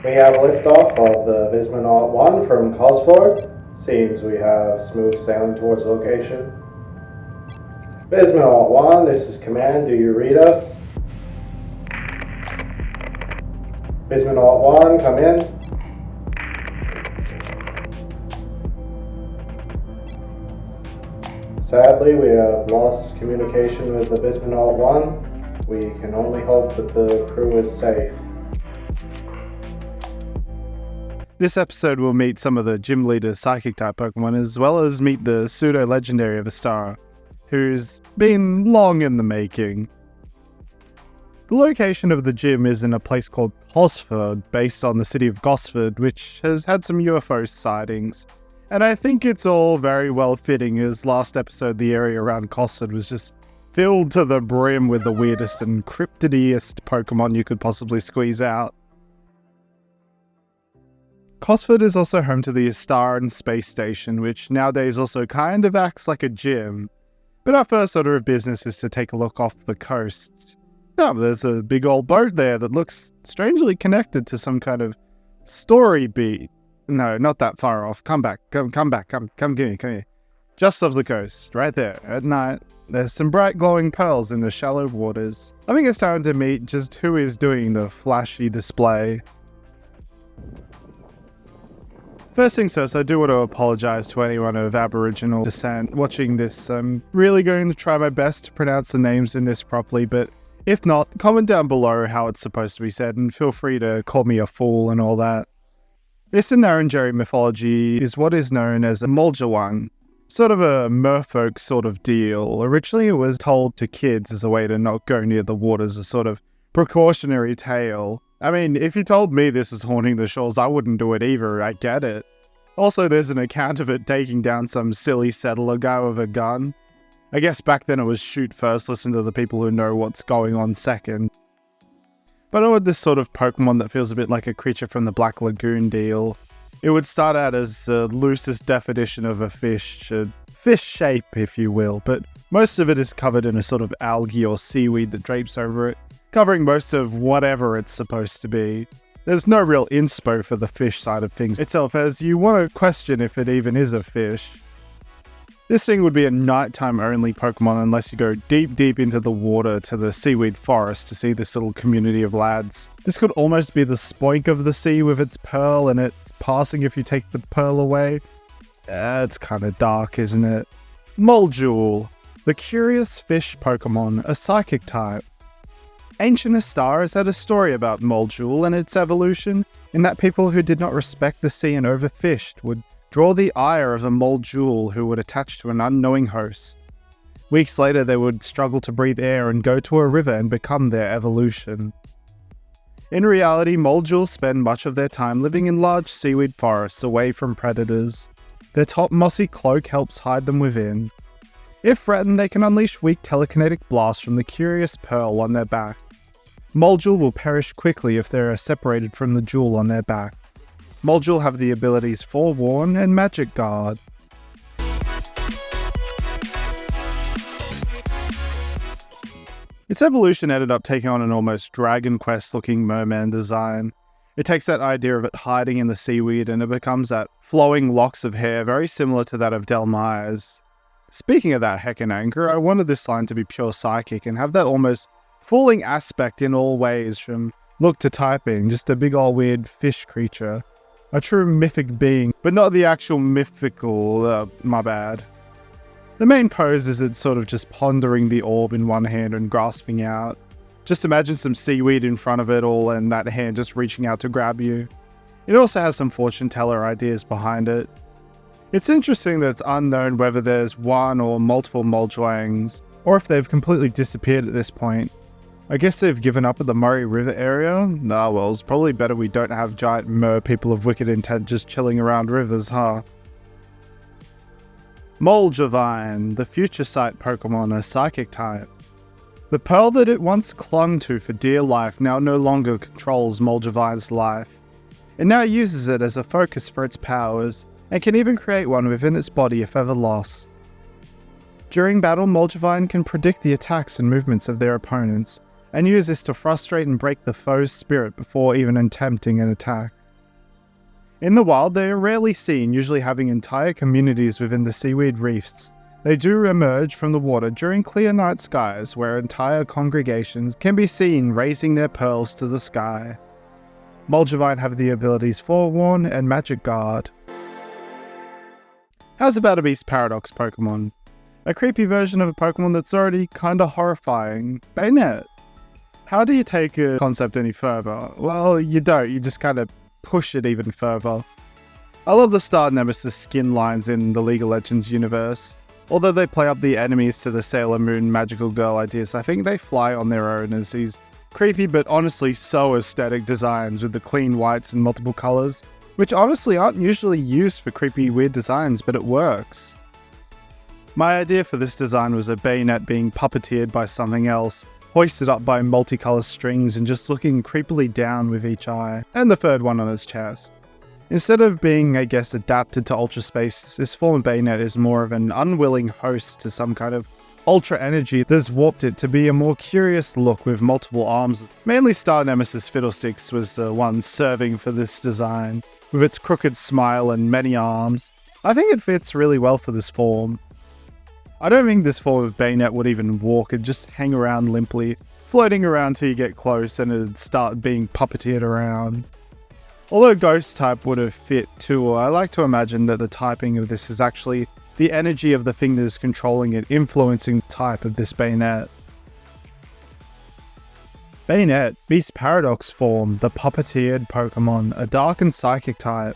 We have liftoff of the Vismanaut 1 from Cosford. Seems we have smooth sailing towards location. Vismanaut 1, this is command. Do you read us? Vismanaut 1, come in. Sadly, we have lost communication with the Vismanaut 1. We can only hope that the crew is safe. This episode will meet some of the gym leader psychic type Pokemon, as well as meet the pseudo-legendary of Astara, who's been long in the making. The location of the gym is in a place called Cosford, based on the city of Gosford, which has had some UFO sightings. And I think it's all very well fitting, as last episode the area around Cosford was just filled to the brim with the weirdest and cryptidiest Pokemon you could possibly squeeze out. Cosford is also home to the Astarian space station, which nowadays also kind of acts like a gym. But our first order of business is to take a look off the coast. Oh, there's a big old boat there that looks strangely connected to some kind of story beat. No, not that far off. Come back. Come back. Come here. Just off the coast, right there, at night. There's some bright glowing pearls in the shallow waters. I think it's time to meet just who is doing the flashy display. First things first, I do want to apologize to anyone of Aboriginal descent watching this. I'm really going to try my best to pronounce the names in this properly, but if not, comment down below how it's supposed to be said, and feel free to call me a fool and all that. This in Nurengeri mythology is what is known as a Moljawang, sort of a merfolk sort of deal. Originally it was told to kids as a way to not go near the water, as a sort of precautionary tale. I mean, if you told me this was haunting the shores, I wouldn't do it either, I get it. Also, there's an account of it taking down some silly settler guy with a gun. I guess back then it was shoot first, listen to the people who know what's going on second. But I want this sort of Pokemon that feels a bit like a creature from the Black Lagoon deal. It would start out as the loosest definition of a fish shape if you will, but most of it is covered in a sort of algae or seaweed that drapes over it, covering most of whatever it's supposed to be. There's no real inspo for the fish side of things itself, as you want to question if it even is a fish. This thing would be a nighttime only Pokemon unless you go deep into the water to the seaweed forest to see this little community of lads. This could almost be the Spoink of the sea with its pearl and its passing if you take the pearl away. It's kinda dark, isn't it? Moljul, the curious fish Pokemon, a psychic type. Ancient Astara has had a story about Moljul and its evolution, in that people who did not respect the sea and overfished would draw the ire of a Moljul who would attach to an unknowing host. Weeks later they would struggle to breathe air and go to a river and become their evolution. In reality, Moljuls spend much of their time living in large seaweed forests away from predators. Their top mossy cloak helps hide them within. If threatened, they can unleash weak telekinetic blasts from the curious pearl on their back. Moljul will perish quickly if they are separated from the jewel on their back. Moljul have the abilities Forewarn and Magic Guard. Its evolution ended up taking on an almost Dragon Quest looking merman design. It takes that idea of it hiding in the seaweed and it becomes that flowing locks of hair very similar to that of Delmire's. Speaking of that heckin' anchor, I wanted this line to be pure psychic and have that almost falling aspect in all ways, from look to typing, just a big old weird fish creature. A true mythic being, but not the actual mythical, my bad. The main pose is it sort of just pondering the orb in one hand and grasping out. Just imagine some seaweed in front of it all and that hand just reaching out to grab you. It also has some fortune teller ideas behind it. It's interesting that it's unknown whether there's one or multiple Moljwangs, or if they've completely disappeared at this point. I guess they've given up at the Murray River area? Nah, well, it's probably better we don't have giant mer people of wicked intent just chilling around rivers, huh? Moljavine, the future sight Pokemon, a psychic type. The pearl that it once clung to for dear life now no longer controls Moljavine's life. It now uses it as a focus for its powers, and can even create one within its body if ever lost. During battle, Moljavine can predict the attacks and movements of their opponents, and use this to frustrate and break the foe's spirit before even attempting an attack. In the wild, they are rarely seen, usually having entire communities within the seaweed reefs. They do emerge from the water during clear night skies, where entire congregations can be seen raising their pearls to the sky. Molgivine have the abilities Forewarn and Magic Guard. How's about a Beast Paradox Pokemon? A creepy version of a Pokemon that's already kinda horrifying. Bayonet. How do you take a concept any further? Well, you don't, you just kinda push it even further. I love the Star Nemesis skin lines in the League of Legends universe. Although they play up the enemies to the Sailor Moon Magical Girl ideas, I think they fly on their own as these creepy but honestly so aesthetic designs with the clean whites and multiple colours, which honestly aren't usually used for creepy weird designs, but it works. My idea for this design was a bayonet being puppeteered by something else, hoisted up by multicolour strings and just looking creepily down with each eye, and the third one on his chest. Instead of being, I guess, adapted to ultra space, this form of bayonet is more of an unwilling host to some kind of ultra energy that's warped it to be a more curious look with multiple arms. Mainly Star Nemesis Fiddlesticks was the one serving for this design, with its crooked smile and many arms. I think it fits really well for this form. I don't think this form of bayonet would even walk, it'd just hang around limply, floating around till you get close and it'd start being puppeteered around. Although Ghost type would have fit too, I like to imagine that the typing of this is actually the energy of the fingers controlling it, influencing the type of this bayonet. Bayonet, Beast Paradox form, the puppeteered Pokemon, a dark and psychic type.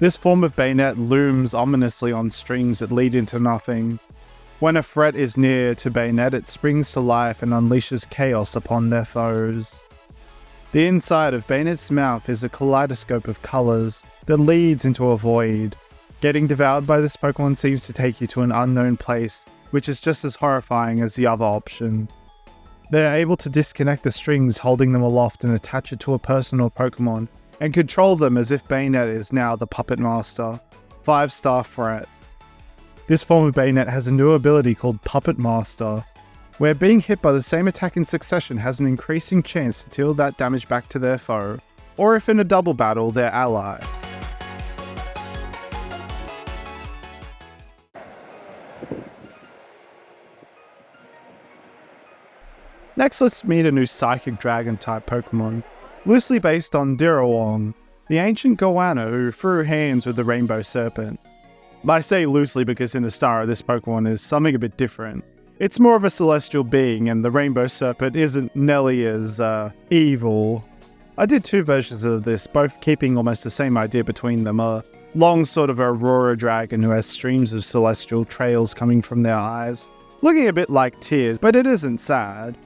This form of bayonet looms ominously on strings that lead into nothing. When a threat is near to bayonet, it springs to life and unleashes chaos upon their foes. The inside of bayonet's mouth is a kaleidoscope of colours that leads into a void. Getting devoured by this Pokemon seems to take you to an unknown place, which is just as horrifying as the other option. They are able to disconnect the strings holding them aloft and attach it to a person or Pokemon, and control them as if Bayonet is now the Puppet Master. 5-star threat. This form of Bayonet has a new ability called Puppet Master, where being hit by the same attack in succession has an increasing chance to deal that damage back to their foe, or if in a double battle, their ally. Next, let's meet a new Psychic Dragon-type Pokemon, loosely based on Dirawong, the ancient goanna who threw hands with the Rainbow Serpent. I say loosely because in Astara this Pokemon is something a bit different. It's more of a celestial being, and the Rainbow Serpent isn't nearly as evil. I did 2 versions of this, both keeping almost the same idea between them. A long sort of Aurora Dragon who has streams of celestial trails coming from their eyes, looking a bit like tears, but it isn't sad.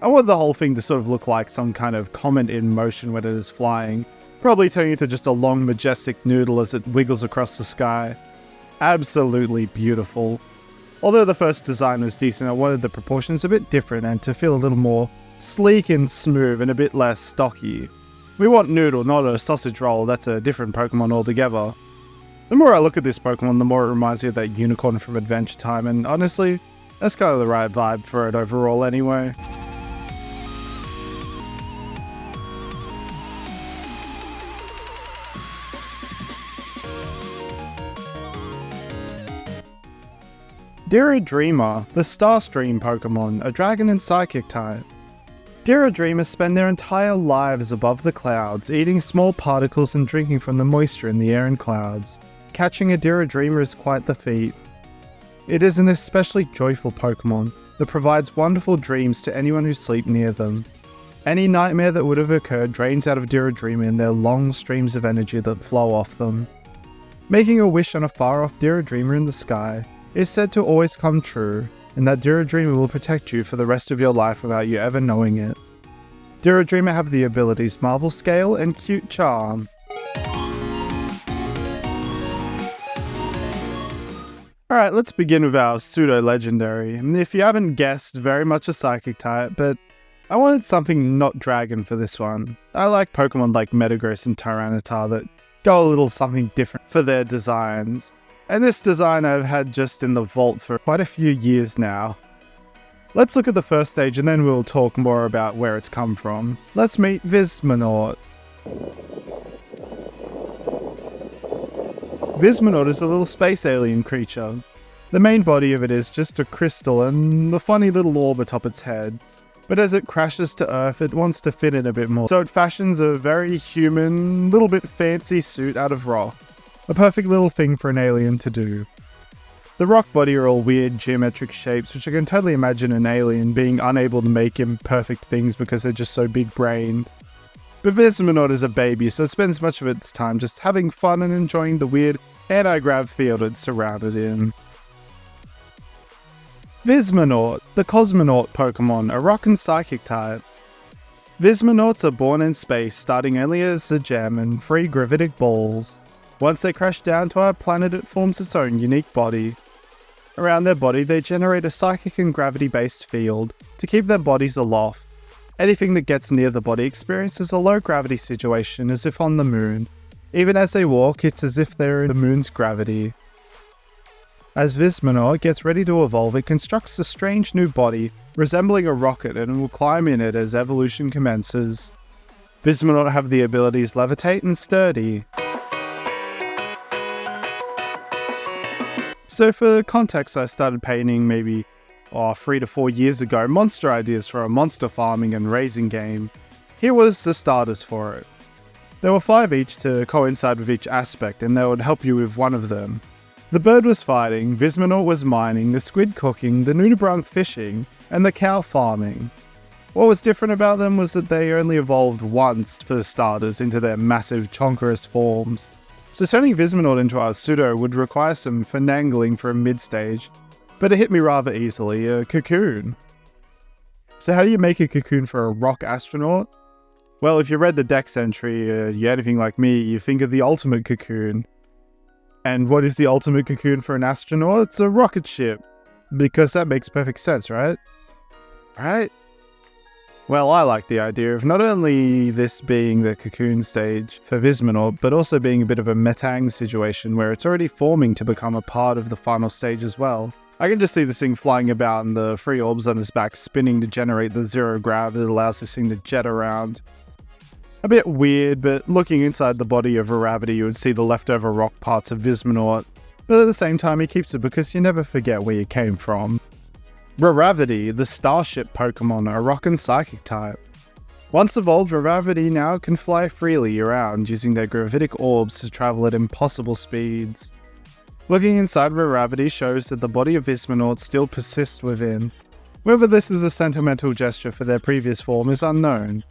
I want the whole thing to sort of look like some kind of comet in motion when it is flying, probably turning into just a long majestic noodle as it wiggles across the sky. Absolutely beautiful. Although the first design was decent, I wanted the proportions a bit different and to feel a little more sleek and smooth and a bit less stocky. We want noodle, not a sausage roll, that's a different Pokemon altogether. The more I look at this Pokemon, the more it reminds me of that unicorn from Adventure Time, and honestly, that's kind of the right vibe for it overall anyway. Dreamer, the Starstream Pokemon, a dragon and psychic type. Dreamers spend their entire lives above the clouds, eating small particles and drinking from the moisture in the air and clouds. Catching a Dreamer is quite the feat. It is an especially joyful Pokemon that provides wonderful dreams to anyone who sleeps near them. Any nightmare that would have occurred drains out of Dreamer in their long streams of energy that flow off them. Making a wish on a far-off Dreamer in the sky is said to always come true, and that Dreamer will protect you for the rest of your life without you ever knowing it. Dreamer have the abilities Marvel Scale and Cute Charm. Alright, let's begin with our pseudo-legendary. If you haven't guessed, very much a psychic type, but I wanted something not dragon for this one. I like Pokemon like Metagross and Tyranitar that go a little something different for their designs. And this design I've had just in the vault for quite a few years now. Let's look at the first stage and then we'll talk more about where it's come from. Let's meet Vismanaut. Vismanaut is a little space alien creature. The main body of it is just a crystal and a funny little orb atop its head. But as it crashes to Earth, it wants to fit in a bit more, so it fashions a very human, little bit fancy suit out of rock. A perfect little thing for an alien to do. The rock body are all weird geometric shapes, which I can totally imagine an alien being unable to make imperfect things because they're just so big-brained. But Vismanaut is a baby, so it spends much of its time just having fun and enjoying the weird anti-grav field it's surrounded in. Vismanaut, the cosmonaut Pokemon, a rock and psychic type. Vismanauts are born in space, starting only as a gem and free gravitic balls. Once they crash down to our planet, it forms its own unique body. Around their body, they generate a psychic and gravity-based field to keep their bodies aloft. Anything that gets near the body experiences a low gravity situation as if on the moon. Even as they walk, it's as if they're in the moon's gravity. As Vismanaut gets ready to evolve, it constructs a strange new body, resembling a rocket, and will climb in it as evolution commences. Vismanaut have the abilities Levitate and Sturdy. So for context, I started painting maybe 3 to 4 years ago monster ideas for a monster farming and raising game. Here was the starters for it. There were 5 each to coincide with each aspect, and they would help you with one of them. The bird was fighting, Vismanaut was mining, the squid cooking, the nudibranch fishing, and the cow farming. What was different about them was that they only evolved once for starters into their massive chonkerous forms. So turning Vismanaut into our pseudo would require some finagling for a mid-stage, but it hit me rather easily, a cocoon. So how do you make a cocoon for a rock astronaut? Well, if you read the Dex entry, you're anything like me, you think of the ultimate cocoon. And what is the ultimate cocoon for an astronaut? It's a rocket ship. Because that makes perfect sense, right? Right? Well, I like the idea of not only this being the cocoon stage for Vismanaut, but also being a bit of a Metang situation where it's already forming to become a part of the final stage as well. I can just see this thing flying about and the 3 orbs on his back spinning to generate the zero grav that allows this thing to jet around. A bit weird, but looking inside the body of Raravity, you would see the leftover rock parts of Vismanaut, but at the same time he keeps it because you never forget where you came from. Raravity, the starship Pokemon, a rock and psychic type. Once evolved, Raravity now can fly freely around using their gravitic orbs to travel at impossible speeds. Looking inside Raravity shows that the body of Vismanaut still persists within. Whether this is a sentimental gesture for their previous form is unknown.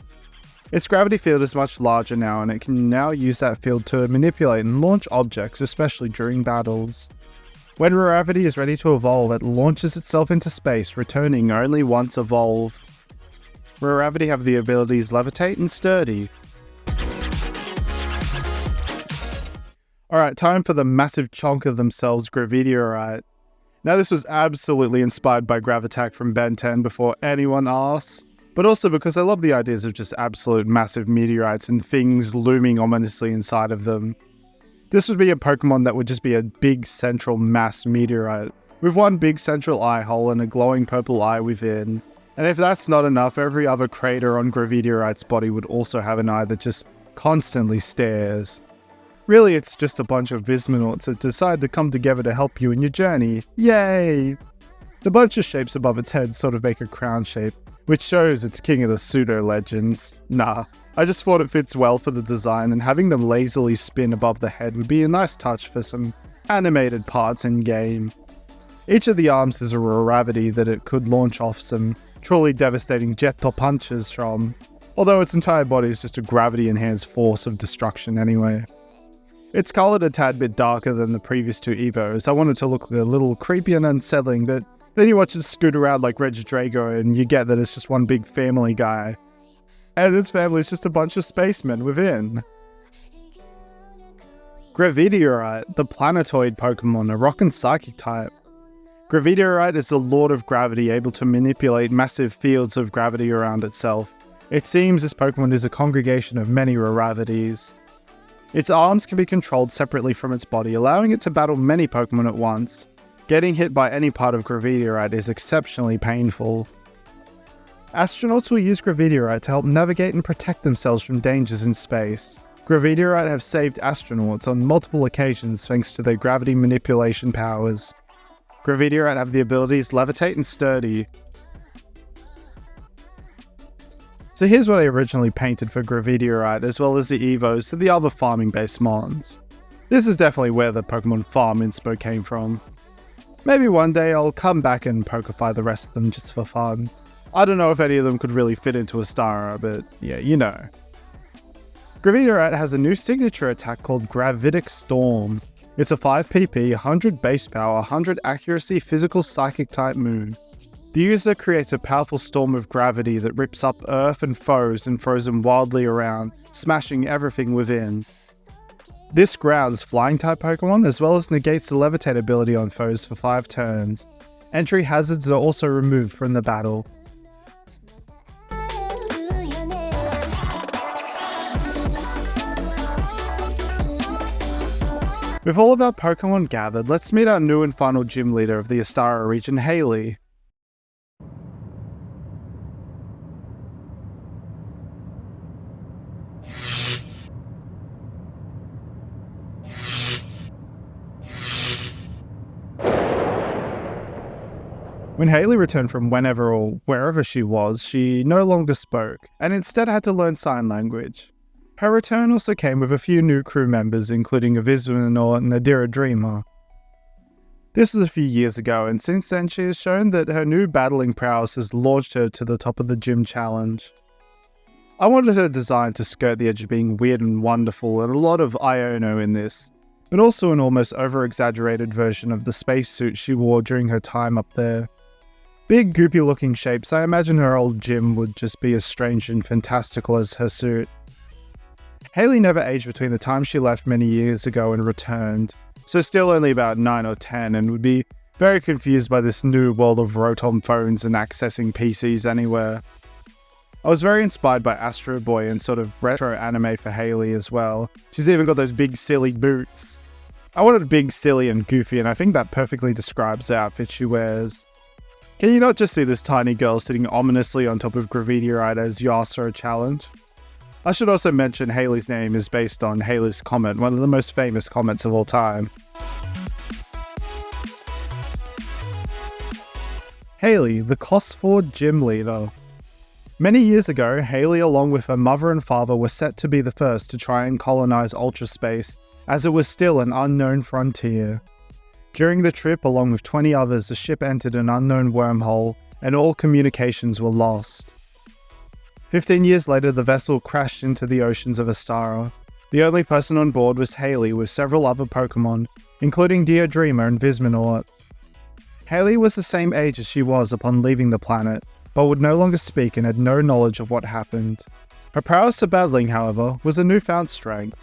Its gravity field is much larger now, and it can now use that field to manipulate and launch objects, especially during battles. When Raravity is ready to evolve, it launches itself into space, returning only once evolved. Raravity have the abilities Levitate and Sturdy. Alright, time for the massive chunk of themselves, Meteorite. Now this was absolutely inspired by Gravitak from Ben 10 before anyone asks, but also because I love the ideas of just absolute massive meteorites and things looming ominously inside of them. This would be a Pokemon that would just be a big central mass meteorite, with one big central eye hole and a glowing purple eye within. And if that's not enough, every other crater on Meteorite's body would also have an eye that just constantly stares. Really, it's just a bunch of Vismanauts that decide to come together to help you in your journey. Yay! The bunch of shapes above its head sort of make a crown shape, which shows it's king of the pseudo-legends. Nah, I just thought it fits well for the design, and having them lazily spin above the head would be a nice touch for some animated parts in-game. Each of the arms is a Raravity that it could launch off some truly devastating jet or punches from, although its entire body is just a gravity-enhanced force of destruction anyway. It's coloured a tad bit darker than the previous 2 Evos. I wanted to look a little creepy and unsettling, but then you watch it scoot around like Regidrago and you get that it's just one big family guy. And his family is just a bunch of spacemen within. Meteorite, the planetoid Pokemon, a rock and psychic type. Meteorite is the Lord of Gravity, able to manipulate massive fields of gravity around itself. It seems this Pokemon is a congregation of many Raravities. Its arms can be controlled separately from its body, allowing it to battle many Pokemon at once. Getting hit by any part of Meteorite is exceptionally painful. Astronauts will use Meteorite to help navigate and protect themselves from dangers in space. Gravidiorite have saved astronauts on multiple occasions thanks to their gravity manipulation powers. Gravidiorite have the abilities Levitate and Sturdy. So here's what I originally painted for Gravidiorite, as well as the evos to the other farming-based mons. This is definitely where the Pokemon farm inspo came from. Maybe one day I'll come back and Pokify the rest of them just for fun. I don't know if any of them could really fit into Astara, but yeah, you know. Gravidiorite has a new signature attack called Gravitic Storm. It's a 5 PP, 100 base power, 100 accuracy physical psychic type move. The user creates a powerful storm of gravity that rips up Earth and foes and throws them wildly around, smashing everything within. This grounds flying type Pokemon as well as negates the levitate ability on foes for 5 turns. Entry hazards are also removed from the battle. With all of our Pokemon gathered, let's meet our new and final gym leader of the Astara region, Haley. When Haley returned from whenever or wherever she was, she no longer spoke, and instead had to learn sign language. Her return also came with a few new crew members, including a Vismanor and Nadira Dreamer. This was a few years ago, and since then she has shown that her new battling prowess has launched her to the top of the gym challenge. I wanted her design to skirt the edge of being weird and wonderful, and a lot of Iono in this, but also an almost over-exaggerated version of the spacesuit she wore during her time up there. Big, goopy-looking shapes, I imagine her old gym would just be as strange and fantastical as her suit. Haley never aged between the time she left many years ago and returned, so still only about 9 or 10, and would be very confused by this new world of Rotom phones and accessing PCs anywhere. I was very inspired by Astro Boy and sort of retro anime for Haley as well. She's even got those big silly boots. I wanted big, silly and goofy, and I think that perfectly describes the outfit she wears. Can you not just see this tiny girl sitting ominously on top of Gravidiorite as you asked her a challenge? I should also mention Haley's name is based on Haley's Comet, one of the most famous comets of all time. Haley, the Cosford gym leader. Many years ago, Haley along with her mother and father were set to be the first to try and colonize ultraspace, as it was still an unknown frontier. During the trip, along with 20 others, the ship entered an unknown wormhole, and all communications were lost. 15 years later, the vessel crashed into the oceans of Astara. The only person on board was Haley with several other Pokemon, including Deodreamer and Vismanor. Haley was the same age as she was upon leaving the planet, but would no longer speak and had no knowledge of what happened. Her prowess at battling, however, was a newfound strength.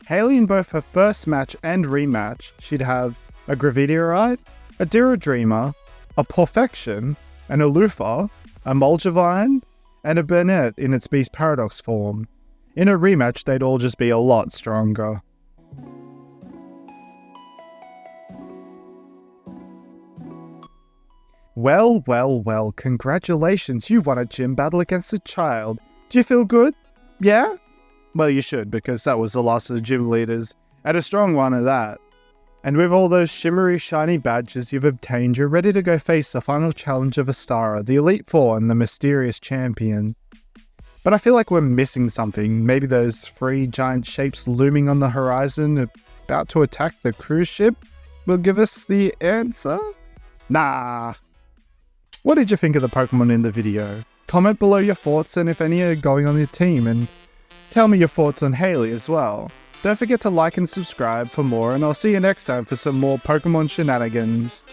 Haley in both her first match and rematch, she'd have a Gravidiorite, a Deodreamer, a Perfection, an Aloofa, a Molgevine, and a Burnett in its Beast Paradox form. In a rematch, they'd all just be a lot stronger. Well, congratulations, you won a gym battle against a child. Do you feel good? Yeah? Well, you should, because that was the last of the gym leaders, and a strong one at that. And with all those shimmery, shiny badges you've obtained, you're ready to go face the final challenge of Astara, the Elite Four and the mysterious champion. But I feel like we're missing something. Maybe those 3 giant shapes looming on the horizon, about to attack the cruise ship, will give us the answer? Nah. What did you think of the Pokemon in the video? Comment below your thoughts and if any are going on your team, and tell me your thoughts on Haley as well. Don't forget to like and subscribe for more, and I'll see you next time for some more Pokemon shenanigans.